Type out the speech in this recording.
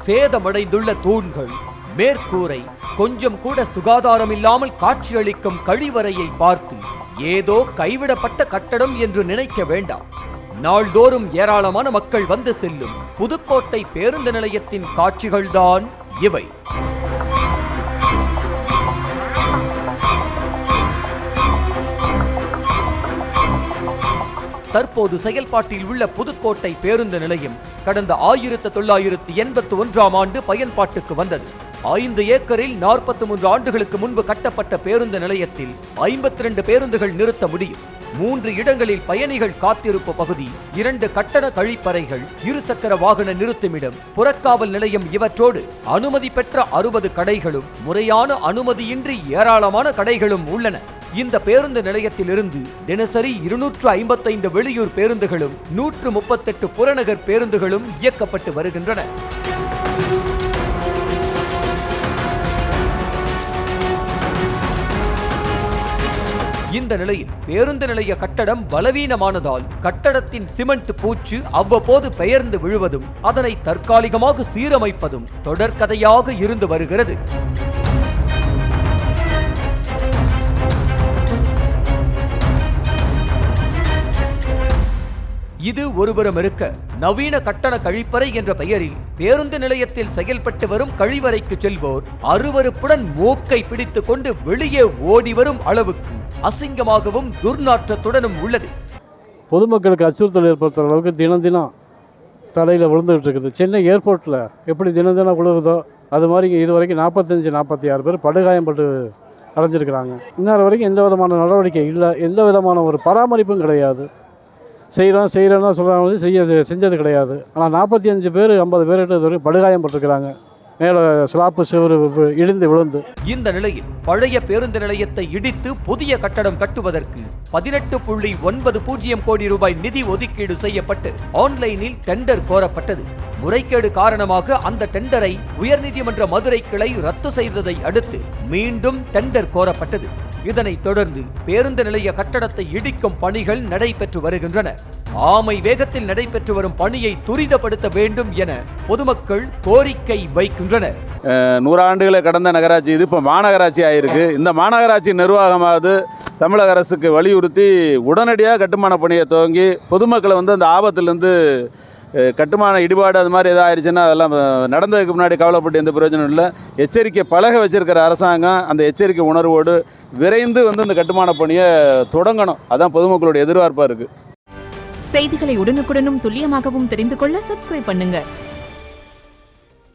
சேதமடைந்துள்ள தூண்கள், மேற்கூரை, கொஞ்சம் கூட சுகாதாரம் இல்லாமல் காட்சியளிக்கும் கழிவறையை பார்த்து ஏதோ கைவிடப்பட்ட கட்டடம் என்று நினைக்க வேண்டாம். நாள்தோறும் ஏராளமான மக்கள் வந்து செல்லும் புதுக்கோட்டை பேருந்து நிலையத்தின் காட்சிகள்தான் இவை. தற்போது செயல்பாட்டில் உள்ள புதுக்கோட்டை பேருந்து நிலையம் கடந்த 1981ஆம் ஆண்டு பயன்பாட்டுக்கு வந்தது. 5 ஏக்கரில் 43 ஆண்டுகளுக்கு முன்பு கட்டப்பட்ட பேருந்து நிலையத்தில் 52 பேருந்துகள் நிறுத்த முடியும். 3 இடங்களில் பயணிகள் காத்திருப்பு பகுதி, 2 கட்டண கழிப்பறைகள், இருசக்கர வாகன நிறுத்துமிடம், புறக்காவல் நிலையம் இவற்றோடு அனுமதி பெற்ற 60 கடைகளும் முறையான அனுமதியின்றி ஏராளமான கடைகளும் உள்ளன. இந்த பேருந்து நிலையத்திலிருந்து தினசரி 255 வெளியூர் பேருந்துகளும் 138 புறநகர் பேருந்துகளும் இயக்கப்பட்டு வருகின்றன. இந்த நிலையில் பேருந்து நிலைய கட்டடம் பலவீனமானதால் கட்டடத்தின் சிமெண்ட் பூச்சு அவ்வப்போது பெயர்ந்து விழுவதும் அதனை தற்காலிகமாக சீரமைப்பதும் தொடர்கதையாக இருந்து வருகிறது. இது ஒருபுறம் இருக்க, நவீன கட்டண கழிப்பறை என்ற பெயரில் பேருந்து நிலையத்தில் செயல்பட்டு வரும் கழிவறைக்கு செல்வோர் அருவருப்புடன் மூக்கை பிடித்துக் கொண்டு வெளியே ஓடி வரும் அளவுக்கு அசிங்கமாகவும் துர்நாற்றத்துடனும் உள்ளது. பொதுமக்களுக்கு அச்சுறுத்தல் ஏற்படுத்துகிற அளவுக்கு தினம் தினம் தலையில் விழுந்துகிட்டு இருக்குது. சென்னை ஏர்போர்ட்டில் எப்படி தினம் தினம் விழுகுதோ அது மாதிரி இதுவரைக்கும் 45-46 பேர் படுகாயம்பட்டு அடைஞ்சிருக்கிறாங்க. இன்னொரு வரைக்கும் எந்த விதமான நடவடிக்கை இல்லை, எந்த விதமான ஒரு பராமரிப்பும் கிடையாது. செய்கிறோன்னா சொல்கிறாங்க, செஞ்சது கிடையாது. ஆனால் 45 பேர் 50 பேர்கிட்ட இது வரைக்கும் படுகாயப்பட்டிருக்கிறாங்க, மேலே ஸ்லாப்பு சிவரு இடிந்து விழுந்து. இந்த நிலையில் பழைய பேருந்து நிலையத்தை இடித்து புதிய கட்டடம் கட்டுவதற்கு 18.90 கோடி ரூபாய் நிதி ஒதுக்கீடு செய்யப்பட்டு ஆன்லைனில் டெண்டர் கோரப்பட்டது. முறைகேடு காரணமாக அந்த டெண்டரை உயர்நீதிமன்ற மதுரை கிளை ரத்து செய்ததை அடுத்து மீண்டும் டெண்டர் கோரப்பட்டது. இதனைத் தொடர்ந்து பேருந்து நிலைய கட்டடத்தை இடிக்கும் பணிகள் நடைபெற்று வருகின்றன. ஆமை வேகத்தில் நடைபெற்று வரும் பணியை துரிதப்படுத்த வேண்டும் என பொதுமக்கள் கோரிக்கை வைக்கின்றனர். 100 ஆண்டுகளை கடந்த நகராட்சி இது இப்போ மாநகராட்சி ஆயிருக்கு. இந்த மாநகராட்சி நிர்வாகமாவது தமிழக அரசுக்கு வலியுறுத்தி உடனடியாக கட்டுமான பணியை துவங்கி பொதுமக்களை அந்த ஆபத்திலிருந்து கட்டுமான இடிபாடு அது மாதிரி எதாவது ஆயிடுச்சுன்னா அதெல்லாம் நடந்ததுக்கு முன்னாடி கவலைப்பட்டு எந்த பிரயோஜனம் இல்லை. எச்சரிக்கை பலகை வச்சிருக்கிற அரசாங்கம் அந்த எச்சரிக்கை உணர்வோடு விரைந்து இந்த கட்டுமான பணியை தொடங்கணும். அதான் பொதுமக்களுடைய எதிர்பார்ப்பாக இருக்குது. செய்திகளை உடனுக்குடனும் துல்லியமாகவும் தெரிந்து கொள்ள சப்ஸ்கிரைப் பண்ணுங்க.